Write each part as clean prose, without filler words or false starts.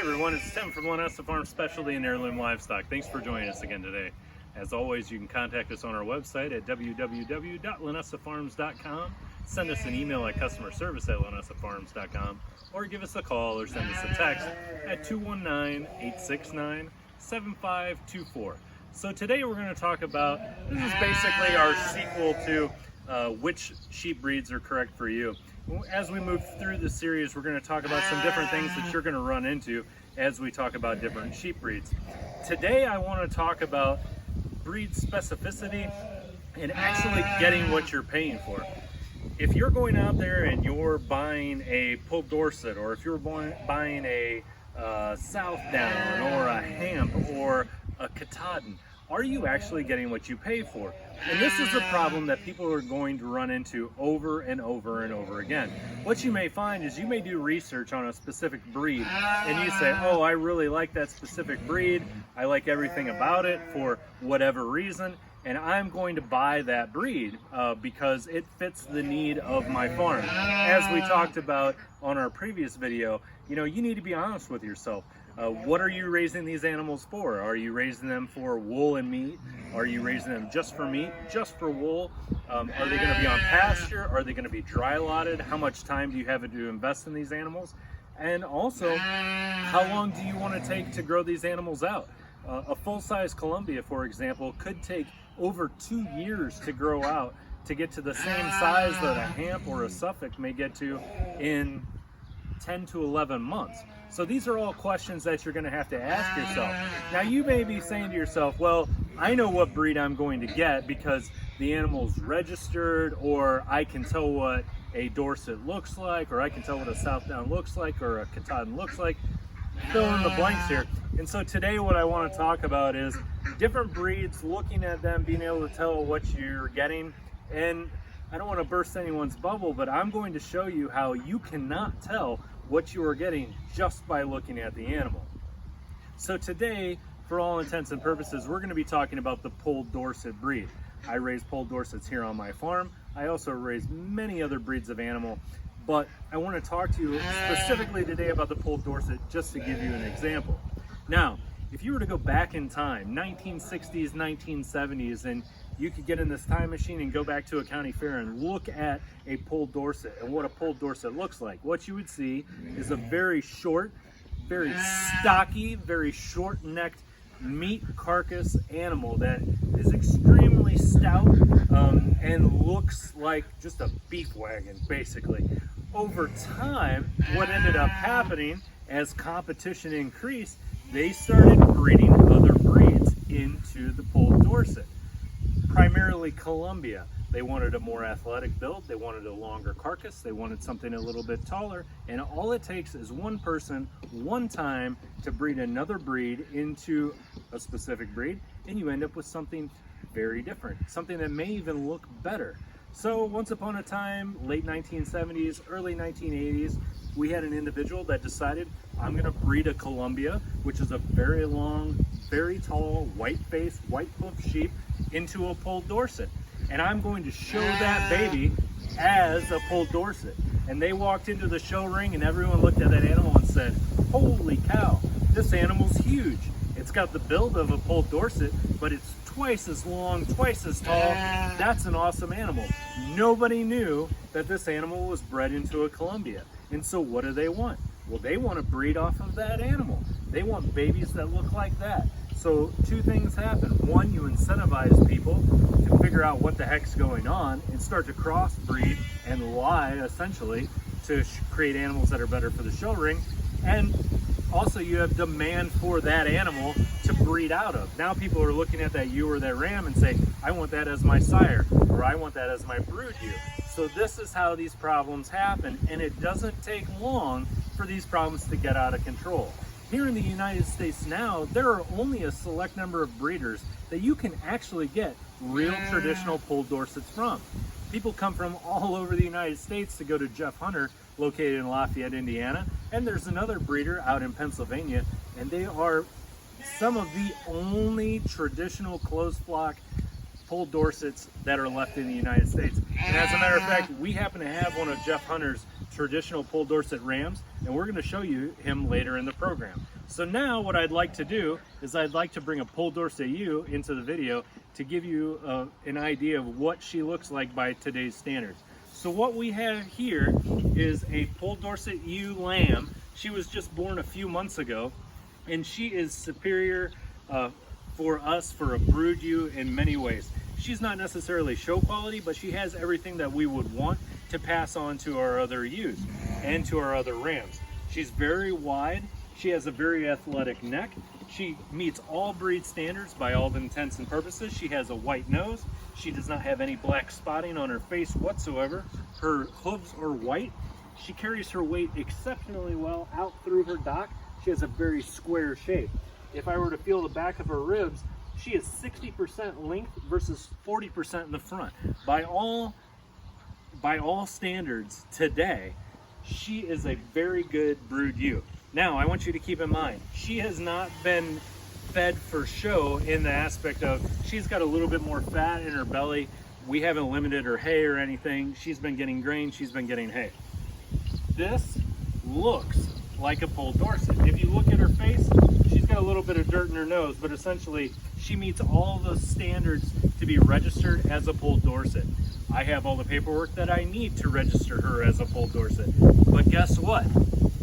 everyone, it's Tim from Linessa Farm Specialty and Heirloom Livestock. Thanks for joining us again today. As always, you can contact us on our website at www.linessafarms.com, send us an email at customerservice@linessafarms.com, or give us a call or send us a text at 219-869-7524. So today we're going to talk about, this is basically our sequel to which sheep breeds are correct for you. As we move through the series, we're going to talk about some different things that you're going to run into as we talk about different sheep breeds. Today I want to talk about breed specificity and actually getting what you're paying for. If you're going out there and you're buying a Poll Dorset, or if you're buying a Southdown or a Hamp or a Katahdin, are you actually getting what you pay for? And this is a problem that people are going to run into over and over and over again. What you may find is you may do research on a specific breed and you say, oh, I really like that specific breed. I like everything about it for whatever reason, and I'm going to buy that breed because it fits the need of my farm. As we talked about on our previous video, you need to be honest with yourself. What are you raising these animals for? Are you raising them for wool and meat? Are you raising them just for meat, just for wool? Are they going to be on pasture? Are they going to be dry lotted? How much time do you have to invest in these animals? And also, how long do you want to take to grow these animals out? A full-size Columbia, for example, could take over 2 years to grow out to get to the same size that a Hamp or a Suffolk may get to in 10 to 11 months. So these are all questions that you're going to have to ask yourself. Now you may be saying to yourself, well, I know what breed I'm going to get because the animal's registered, or I can tell what a Dorset looks like, or I can tell what a Southdown looks like, or a Katahdin looks like. Fill in the blanks here. And so today what I want to talk about is different breeds, looking at them, being able to tell what you're getting. And I don't want to burst anyone's bubble, but I'm going to show you how you cannot tell what you are getting just by looking at the animal. So today, for all intents and purposes, we're going to be talking about the Poll Dorset breed. I raise Poll Dorsets here on my farm. I also raise many other breeds of animal, but I want to talk to you specifically today about the Poll Dorset just to give you an example. Now, if you were to go back in time, 1960s, 1970s, and you could get in this time machine and go back to a county fair and look at a Poll Dorset and what a Poll Dorset looks like, what you would see is a very short, very stocky, very short-necked meat carcass animal that is extremely stout and looks like just a beef wagon, basically. Over time, what ended up happening as competition increased, they started breeding other breeds into the Poll Dorset. Primarily Columbia. They wanted a more athletic build, they wanted a longer carcass, they wanted something a little bit taller, and all it takes is one person, one time, to breed another breed into a specific breed, and you end up with something very different, something that may even look better. So once upon a time, late 1970s, early 1980s, we had an individual that decided, I'm going to breed a Columbia, which is a very long, very tall, white-faced, white-hoofed sheep, into a Poll Dorset. And I'm going to show that baby as a Poll Dorset. And they walked into the show ring and everyone looked at that animal and said, holy cow, this animal's huge. It's got the build of a Poll Dorset, but it's twice as long, twice as tall. That's an awesome animal. Nobody knew that this animal was bred into a Columbia. And so what do they want? Well, they want to breed off of that animal. They want babies that look like that. So two things happen. One, you incentivize people to figure out what the heck's going on and start to crossbreed and lie, essentially, to create animals that are better for the show ring. And also you have demand for that animal to breed out of. Now people are looking at that ewe or that ram and say, I want that as my sire, or I want that as my brood ewe. So this is how these problems happen, and it doesn't take long for these problems to get out of control. Here in the United States now, there are only a select number of breeders that you can actually get real traditional Poll Dorsets from. People come from all over the United States to go to Jeff Hunter, located in Lafayette, Indiana, and there's another breeder out in Pennsylvania, and they are some of the only traditional closed flock Poll Dorsets that are left in the United States. And as a matter of fact, we happen to have one of Jeff Hunter's traditional Poll Dorset rams, and we're going to show you him later in the program. So now what I'd like to do is I'd like to bring a Poll Dorset ewe into the video to give you an idea of what she looks like by today's standards. So what we have here is a Poll Dorset ewe lamb. She was just born a few months ago, and she is superior for us for a brood ewe in many ways. She's not necessarily show quality, but she has everything that we would want to pass on to our other ewes and to our other rams. She's very wide. She has a very athletic neck. She meets all breed standards by all intents and purposes. She has a white nose. She does not have any black spotting on her face whatsoever. Her hooves are white. She carries her weight exceptionally well out through her dock. She has a very square shape. If I were to feel the back of her ribs, she is 60% length versus 40% in the front. By all standards today, she is a very good brood ewe. Now, I want you to keep in mind, she has not been fed for show in the aspect of she's got a little bit more fat in her belly. We haven't limited her hay or anything. She's been getting grain, she's been getting hay. This looks like a Poll Dorset. If you look at her face, she's got a little bit of dirt in her nose, but essentially she meets all the standards to be registered as a Poll Dorset. I have all the paperwork that I need to register her as a Poll Dorset. But guess what?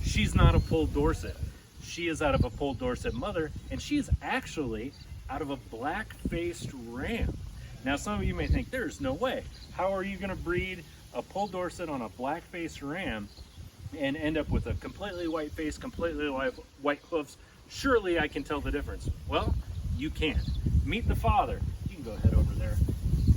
She's not a Poll Dorset. She is out of a Poll Dorset mother, and she's actually out of a black-faced ram. Now, some of you may think, there's no way. How are you going to breed a Poll Dorset on a black-faced ram and end up with a completely white face, completely white hoofs? Surely I can tell the difference. Well, you can't. Meet the father. You can go ahead over there.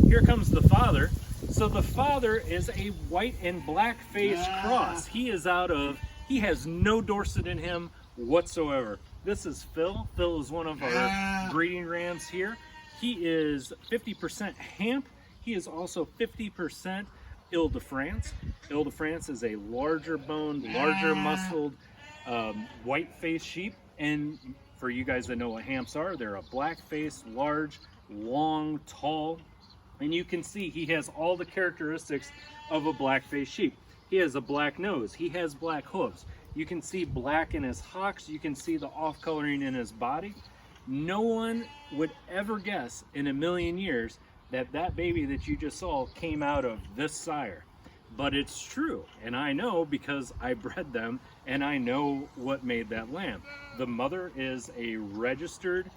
Here comes the father. So the father is a white and black face cross. He has no Dorset in him whatsoever. This is Phil. Phil is one of our breeding rams here. He is 50% Hamp. He is also 50% Ile-de-France. Ile-de-France is a larger boned, larger muscled, white-faced sheep. And for you guys that know what Hamps are, they're a black-faced, large, long, tall. And you can see he has all the characteristics of a black-faced sheep. He has a black nose. He has black hooves. You can see black in his hocks. You can see the off-coloring in his body. No one would ever guess in a million years that that baby that you just saw came out of this sire. But it's true, and I know because I bred them, and I know what made that lamb. The mother is a registered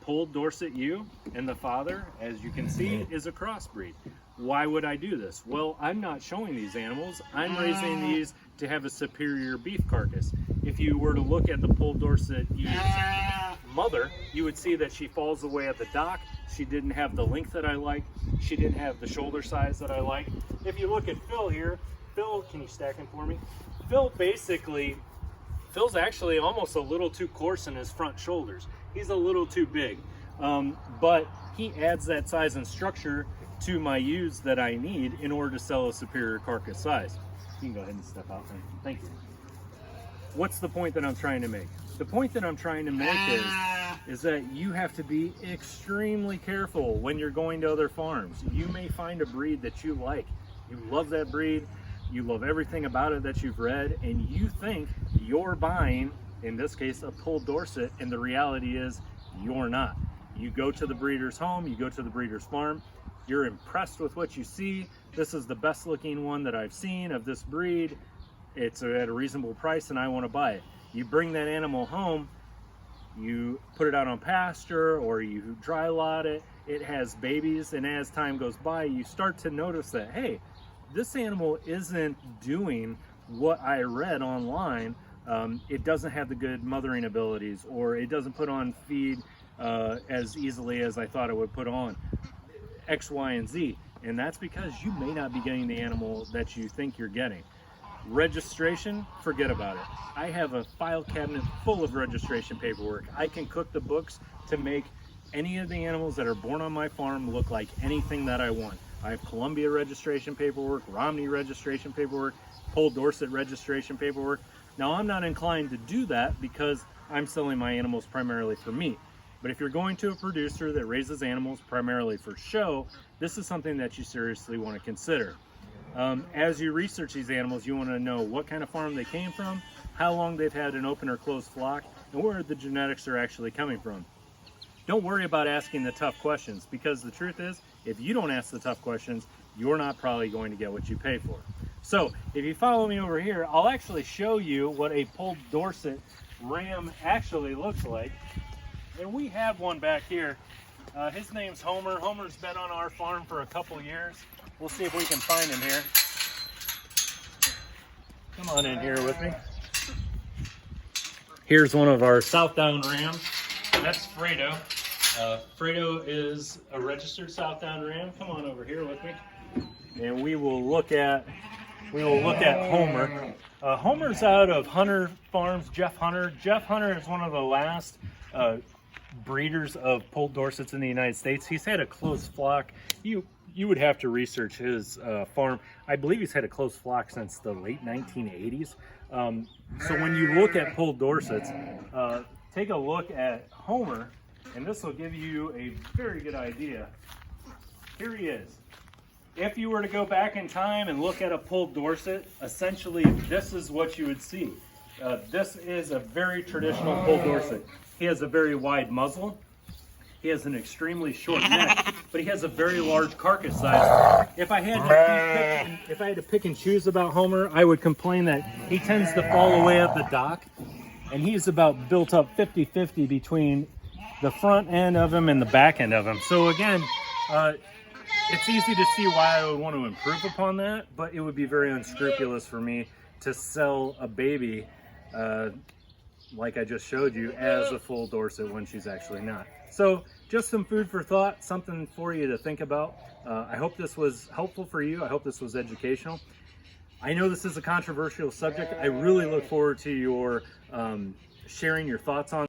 Poll Dorset ewe, and the father, as you can see, is a crossbreed. Why would I do this? Well, I'm not showing these animals. I'm raising these to have a superior beef carcass. If you were to look at the Poll Dorset ewe's mother, you would see that she falls away at the dock. She didn't have the length that I like. She didn't have the shoulder size that I like. If you look at Phil here, Phil, can you stack him for me? Phil's actually almost a little too coarse in his front shoulders. He's a little too big, but he adds that size and structure to my ewes that I need in order to sell a superior carcass size. You can go ahead and step out there. Thank you. What's the point that I'm trying to make? The point that I'm trying to make is that you have to be extremely careful when you're going to other farms. You may find a breed that you like. You love that breed. You love everything about it that you've read, and you think you're buying, in this case, a Poll Dorset, and the reality is you're not. You go to the breeder's home, you go to the breeder's farm, you're impressed with what you see. This is the best looking one that I've seen of this breed. It's at a reasonable price and I want to buy it. You bring that animal home, you put it out on pasture or you dry lot it, it has babies, and as time goes by, you start to notice that, hey, this animal isn't doing what I read online. It doesn't have the good mothering abilities, or it doesn't put on feed as easily as I thought it would put on X, Y, and Z. And that's because you may not be getting the animal that you think you're getting. Registration, forget about it. I have a file cabinet full of registration paperwork. I can cook the books to make any of the animals that are born on my farm look like anything that I want. I have Columbia registration paperwork, Romney registration paperwork, Poll Dorset registration paperwork. Now, I'm not inclined to do that because I'm selling my animals primarily for meat. But if you're going to a producer that raises animals primarily for show, this is something that you seriously want to consider. As you research these animals, you want to know what kind of farm they came from, how long they've had an open or closed flock, and where the genetics are actually coming from. Don't worry about asking the tough questions, because the truth is, if you don't ask the tough questions, you're not probably going to get what you pay for. So if you follow me over here, I'll actually show you what a Poll Dorset ram actually looks like. And we have one back here. His name's Homer. Homer's been on our farm for a couple years. We'll see if we can find him here. Come on in here with me. Here's one of our South Down rams. That's Fredo. Fredo is a registered South Down ram. Come on over here with me. And we will look at Homer. Homer's out of Hunter Farms, Jeff Hunter. Jeff Hunter is one of the last breeders of Poll Dorsets in the United States. He's had a closed flock. You would have to research his farm. I believe he's had a closed flock since the late 1980s. So when you look at Poll Dorsets, take a look at Homer, and this will give you a very good idea. Here he is. If you were to go back in time and look at a Poll Dorset, essentially this is what you would see. This is a very traditional Poll Dorset. He has a very wide muzzle. He has an extremely short neck, but he has a very large carcass size. If I had to pick and choose about Homer, I would complain that he tends to fall away at the dock, and he's about built up 50-50 between the front end of him and the back end of him. So again, it's easy to see why I would want to improve upon that, but it would be very unscrupulous for me to sell a baby like I just showed you as a full Dorset when she's actually not. So just some food for thought, something for you to think about. I hope this was helpful for you. I hope this was educational. I know this is a controversial subject. I really look forward to your sharing your thoughts on